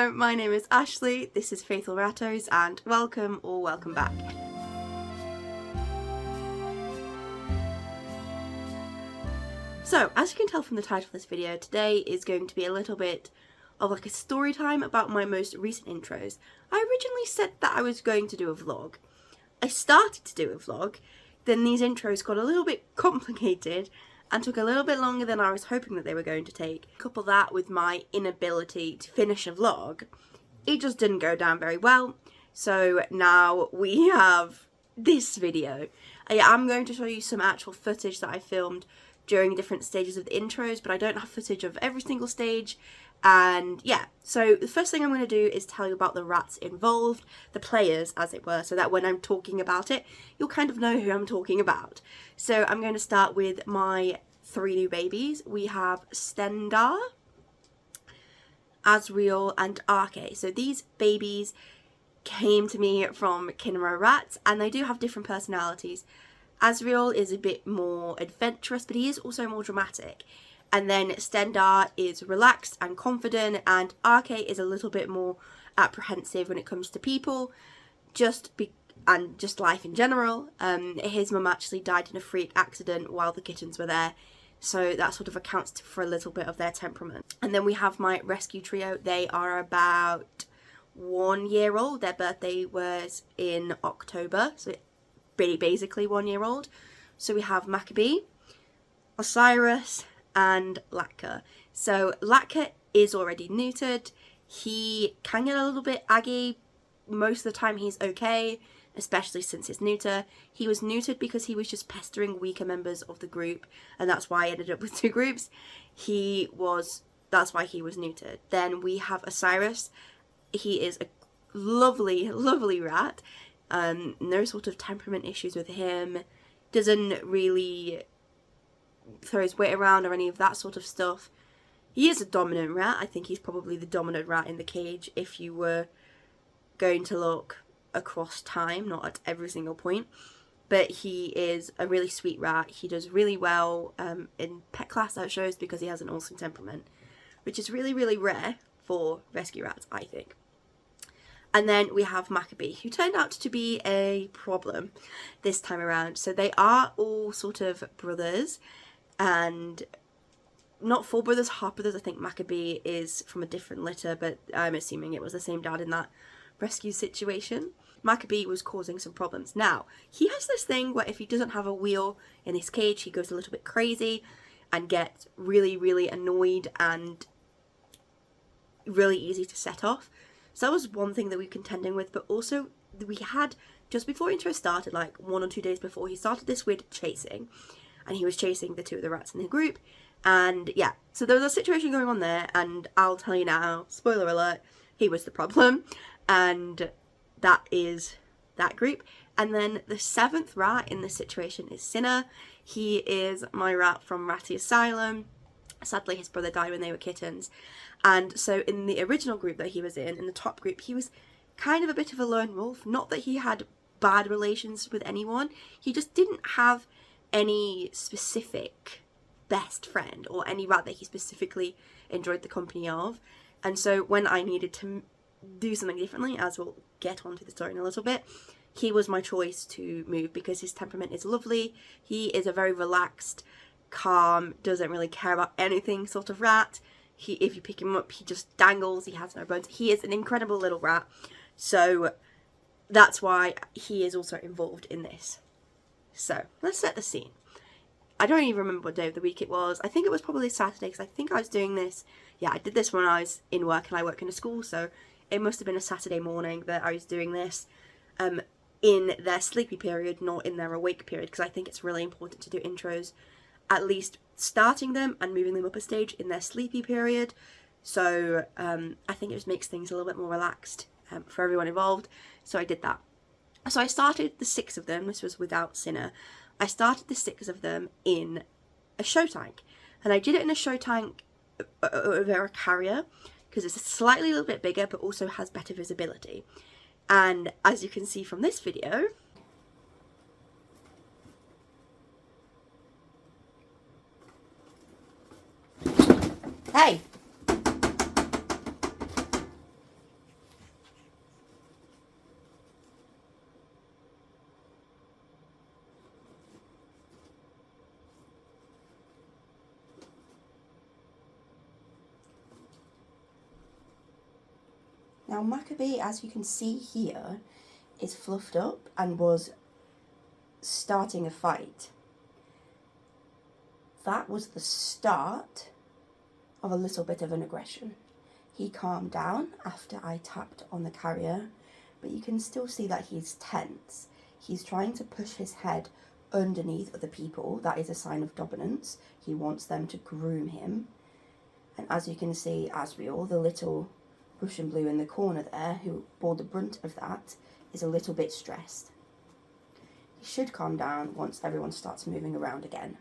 Hello, my name is Ashley, this is Faithful Rattos, and welcome or welcome back. So, as you can tell from the title of this video, today is going to be a little bit of like a story time about my most recent intros. I originally said that I was going to do a vlog. I started to do a vlog, then these intros got a little bit complicated and took a little bit longer than I was hoping that they were going to take. Couple that with my inability to finish a vlog, it just didn't go down very well. So now we have this video. I am going to show you some actual footage that I filmed during different stages of the intros, but I don't have footage of every single stage. And yeah, so the first thing I'm going to do is tell you about the rats involved, the players as it were, so that when I'm talking about it, you'll kind of know who I'm talking about. So I'm going to start with my 3 new babies. We have Stendar, Azriel and Arke. So these babies came to me from Kinema Rats, and they do have different personalities. Azriel is a bit more adventurous, but he is also more dramatic. And then Stendar is relaxed and confident, and Arke is a little bit more apprehensive when it comes to people, and just life in general. His mum actually died in a freak accident while the kittens were there, so that sort of accounts for a little bit of their temperament. And then we have my rescue trio. They are about 1 year old. Their birthday was in October, so pretty basically 1 year old. So we have Maccabee, Osiris, and Latka. So Latka is already neutered. He can get a little bit aggy. Most of the time he's okay, especially since it's neuter. He was neutered because he was just pestering weaker members of the group, and that's why I ended up with 2 groups. That's why he was neutered. Then we have Osiris. He is a lovely, lovely rat. No sort of temperament issues with him. Doesn't really throw his weight around or any of that sort of stuff. He is a dominant rat. I think he's probably the dominant rat in the cage if you were going to look across time, not at every single point. But he is a really sweet rat. He does really well in pet class, that shows, because he has an awesome temperament, which is really, really rare for rescue rats, I think. And then we have Maccabee, who turned out to be a problem this time around. So they are all sort of brothers, and not full brothers, half brothers. I think Maccabee is from a different litter, but I'm assuming it was the same dad in that rescue situation. Maccabee was causing some problems. Now, he has this thing where if he doesn't have a wheel in his cage, he goes a little bit crazy and gets really, really annoyed and really easy to set off. So that was one thing that we were contending with, but also we had, just before intro started, like 1 or 2 days before, he started this weird chasing, and he was chasing the 2 of the rats in the group, and yeah, so there was a situation going on there, and I'll tell you now, spoiler alert, he was the problem, and that is that group. And then the 7th rat in this situation is Sinner. He is my rat from Ratty Asylum. Sadly, his brother died when they were kittens. And so in the original group that he was in the top group, he was kind of a bit of a lone wolf. Not that he had bad relations with anyone. He just didn't have any specific best friend or any rat that he specifically enjoyed the company of. And so when I needed to do something differently, as we'll get onto the story in a little bit, he was my choice to move because his temperament is lovely. He is a very relaxed, calm, doesn't really care about anything sort of rat. If you pick him up, he just dangles, he has no bones. He is an incredible little rat, so that's why he is also involved in this. So let's set the scene. I don't even remember what day of the week it was. I think it was probably Saturday, because I think I was doing this, yeah, I did this when I was in work, and I work in a school, so it must have been a Saturday morning that I was doing this in their sleepy period, not in their awake period, because I think it's really important to do intros at least starting them and moving them up a stage in their sleepy period. So I think it just makes things a little bit more relaxed for everyone involved. So I did that. So I started the 6 of them. This was without Sinner. I started the 6 of them in a show tank. And I did it in a show tank over a carrier because it's slightly a little bit bigger but also has better visibility. And as you can see from this video, hey! Now Maccabee, as you can see here, is fluffed up and was starting a fight. That was the start of a little bit of an aggression. He calmed down after I tapped on the carrier, but you can still see that he's tense. He's trying to push his head underneath other people. That is a sign of dominance. He wants them to groom him. And as you can see, Asriel, the little Russian blue in the corner there, who bore the brunt of that, is a little bit stressed. He should calm down once everyone starts moving around again.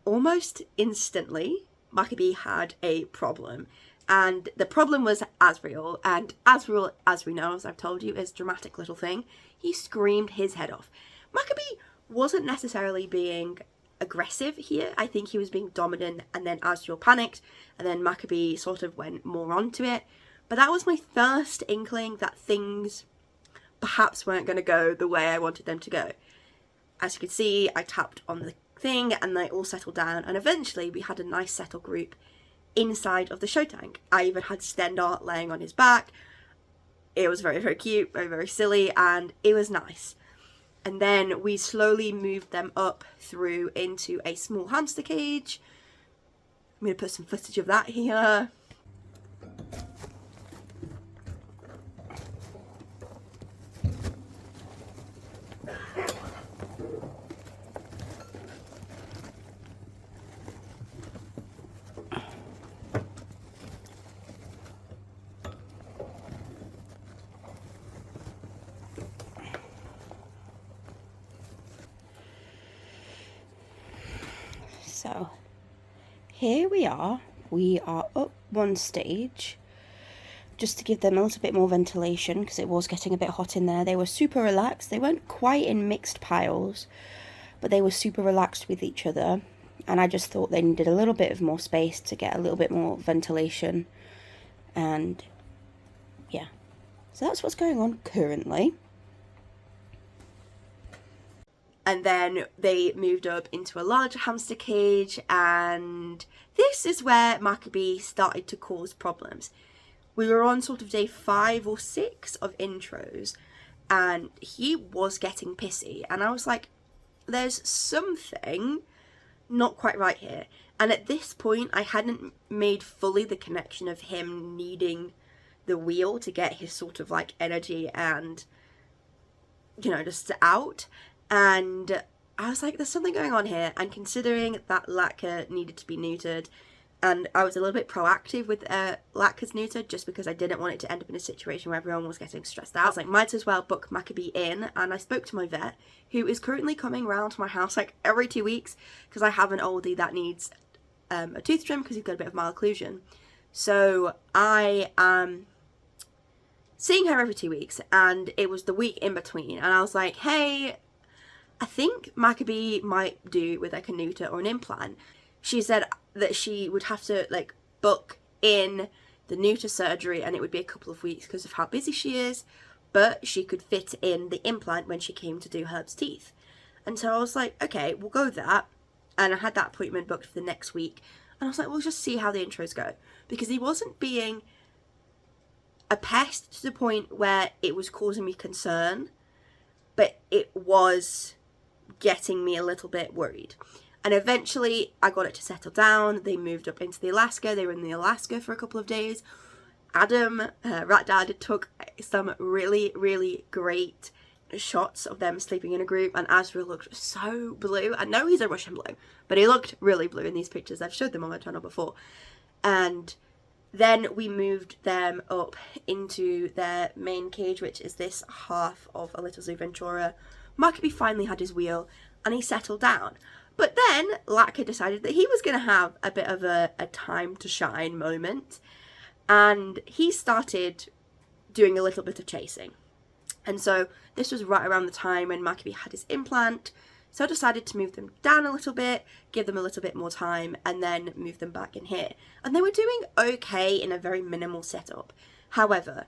Almost instantly, Maccabee had a problem. And the problem was Asriel. And Asriel, as we know, as I've told you, is a dramatic little thing. He screamed his head off. Maccabee wasn't necessarily being aggressive here. I think he was being dominant, and then Asriel panicked, and then Maccabee sort of went more onto it. But that was my first inkling that things perhaps weren't going to go the way I wanted them to go. As you can see, I tapped on the thing and they all settled down, and eventually we had a nice settled group inside of the show tank. I even had Stendar laying on his back. It was very, very cute, very, very silly, and it was nice. And then we slowly moved them up through into a small hamster cage. I'm going to put some footage of that here. So here we are up one stage just to give them a little bit more ventilation because it was getting a bit hot in there. They were super relaxed. They weren't quite in mixed piles, but they were super relaxed with each other, and I just thought they needed a little bit of more space to get a little bit more ventilation. And yeah, so that's what's going on currently. And then they moved up into a larger hamster cage, and this is where Maccabee started to cause problems. We were on sort of day 5 or 6 of intros, and he was getting pissy, and I was like, there's something not quite right here. And at this point, I hadn't made fully the connection of him needing the wheel to get his sort of like energy and, you know, just out. And I was like, there's something going on here. And considering that Latka needed to be neutered, and I was a little bit proactive with Latka's neuter just because I didn't want it to end up in a situation where everyone was getting stressed out. I was like, might as well book Maccabee in. And I spoke to my vet, who is currently coming around to my house like every 2 weeks because I have an oldie that needs a tooth trim because he's got a bit of malocclusion. So I am seeing her every 2 weeks, and it was the week in between. And I was like, hey, I think Maccabee might do with like a neuter or an implant. She said that she would have to like book in the neuter surgery and it would be a couple of weeks because of how busy she is, but she could fit in the implant when she came to do Herb's teeth. And so I was like, okay, we'll go with that. And I had that appointment booked for the next week. And I was like, we'll just see how the intros go. Because he wasn't being a pest to the point where it was causing me concern, but it was getting me a little bit worried. And eventually I got it to settle down. They moved up into the Alaska. They were in the Alaska for a couple of days. Adam, Rat Dad, took some really, really great shots of them sleeping in a group, and Asriel looked so blue. I know he's a Russian blue, but he looked really blue in these pictures. I've showed them on my channel before. And then we moved them up into their main cage, which is this half of a little Zoo Ventura. Maccabee finally had his wheel and he settled down. But then Latka decided that he was going to have a bit of a time to shine moment, and he started doing a little bit of chasing. And so this was right around the time when Maccabee had his implant, so I decided to move them down a little bit, give them a little bit more time, and then move them back in here. And they were doing okay in a very minimal setup. However,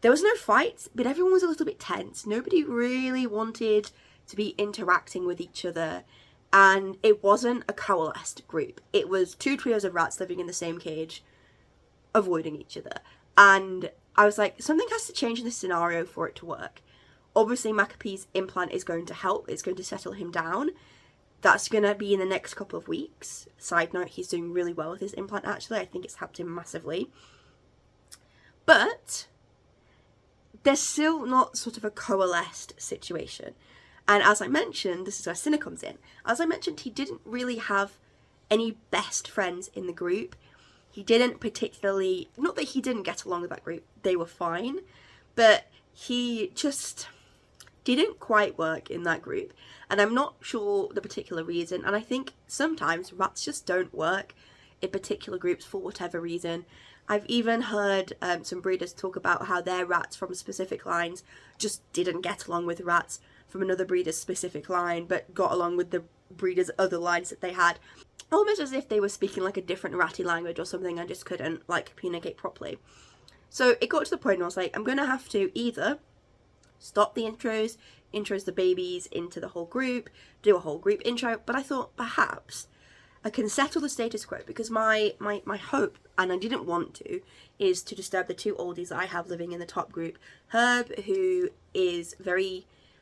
there was no fights, but everyone was a little bit tense. Nobody really wanted to be interacting with each other, and it wasn't a coalesced group. It was 2 trios of rats living in the same cage, avoiding each other. And I was like, something has to change in this scenario for it to work. Obviously, Macabee's implant is going to help. It's going to settle him down. That's going to be in the next couple of weeks. Side note, he's doing really well with his implant, actually. I think it's helped him massively. But there's still not sort of a coalesced situation. And as I mentioned, this is where Cinna comes in. As I mentioned, he didn't really have any best friends in the group. He didn't particularly, not that he didn't get along with that group, they were fine, but he just didn't quite work in that group. And I'm not sure the particular reason, and I think sometimes rats just don't work in particular groups for whatever reason. I've even heard some breeders talk about how their rats from specific lines just didn't get along with rats from another breeder's specific line, but got along with the breeder's other lines that they had. Almost as if they were speaking like a different ratty language or something and just couldn't like communicate properly. So it got to the point where I was like, I'm going to have to either stop the intros the babies into the whole group, do a whole group intro, but I thought perhaps I can settle the status quo, because my hope, and I didn't want to, is to disturb the two oldies that I have living in the top group. Herb, who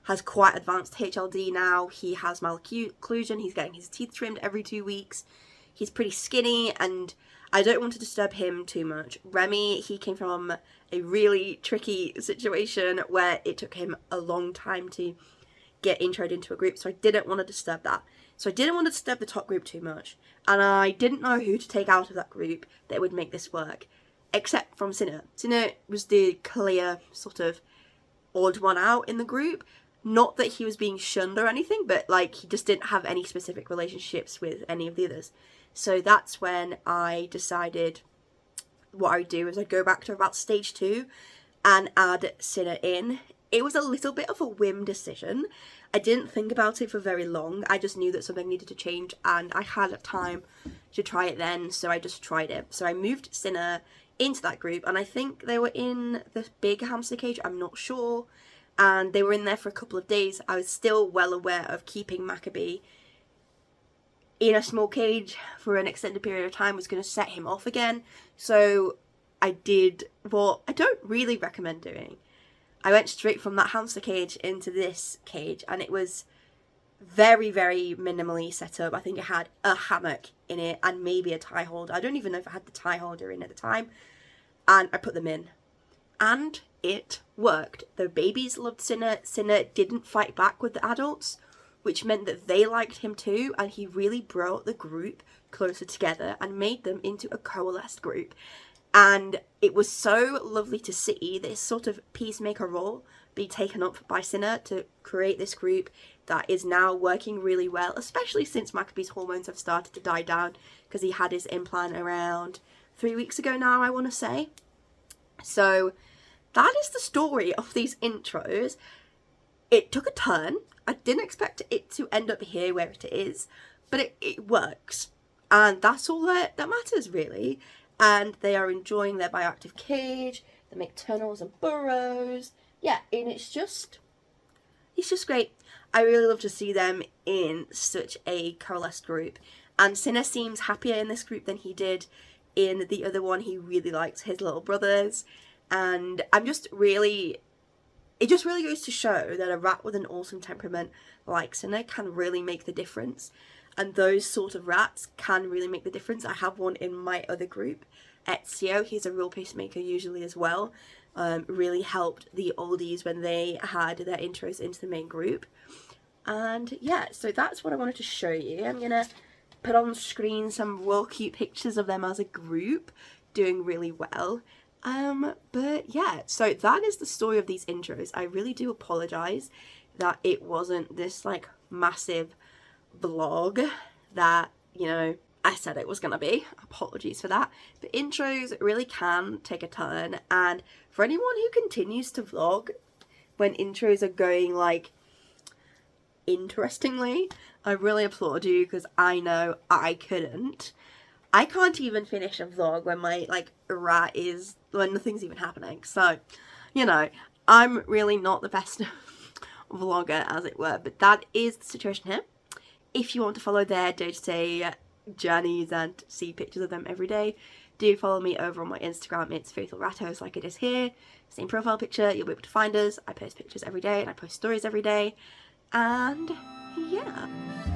has quite advanced HLD now, he has malocclusion, he's getting his teeth trimmed every 2 weeks, he's pretty skinny, and I don't want to disturb him too much. Remy, he came from a really tricky situation where it took him a long time to get introed into a group, so I didn't want to disturb that. So I didn't want to disturb the top group too much, and I didn't know who to take out of that group that would make this work, except from Cinna. Cinna was the clear sort of odd one out in the group. Not that he was being shunned or anything, but like he just didn't have any specific relationships with any of the others. So that's when I decided what I'd do is I'd go back to about stage 2 and add Cinna in. It was a little bit of a whim decision. I didn't think about it for very long. I just knew that something needed to change and I had time to try it then, so I just tried it. So I moved Cinna into that group, and I think they were in the big hamster cage, I'm not sure, and they were in there for a couple of days. I was still well aware of keeping Maccabee in a small cage for an extended period of time was going to set him off again, so I did what I don't really recommend doing. I went straight from that hamster cage into this cage, and it was very, very minimally set up. I think it had a hammock in it and maybe a tie holder. I don't even know if it had the tie holder in at the time. And I put them in. And it worked. The babies loved Cinna. Cinna didn't fight back with the adults, which meant that they liked him too, and he really brought the group closer together and made them into a coalesced group. And it was so lovely to see this sort of peacemaker role be taken up by Cinna to create this group that is now working really well, especially since Maccabee's hormones have started to die down, because he had his implant around 3 weeks ago now, I want to say. So that is the story of these intros. It took a turn. I didn't expect it to end up here where it is, but it works. And that's all that matters, really. And they are enjoying their bioactive cage. They make tunnels and burrows. Yeah, and it's just great. I really love to see them in such a coalesced group. And Cinna seems happier in this group than he did in the other one. He really likes his little brothers. And it just really goes to show that a rat with an awesome temperament like Cinna can really make the difference. And those sort of rats can really make the difference. I have one in my other group, Ezio. He's a real peacemaker usually as well. Really helped the oldies when they had their intros into the main group. And yeah, so that's what I wanted to show you. I'm going to put on screen some real cute pictures of them as a group doing really well. But yeah, so that is the story of these intros. I really do apologise that it wasn't this like massive vlog that, you know, I said it was going to be. Apologies for that. But intros really can take a turn, and for anyone who continues to vlog when intros are going like interestingly, I really applaud you, because I know I couldn't. I can't even finish a vlog when my like rat is, when nothing's even happening. So, you know, I'm really not the best vlogger, as it were, but that is the situation here. If you want to follow their day-to-day journeys and see pictures of them every day, do follow me over on my Instagram. It's Faithful Ratos, like it is here. Same profile picture, you'll be able to find us. I post pictures every day and I post stories every day. And yeah.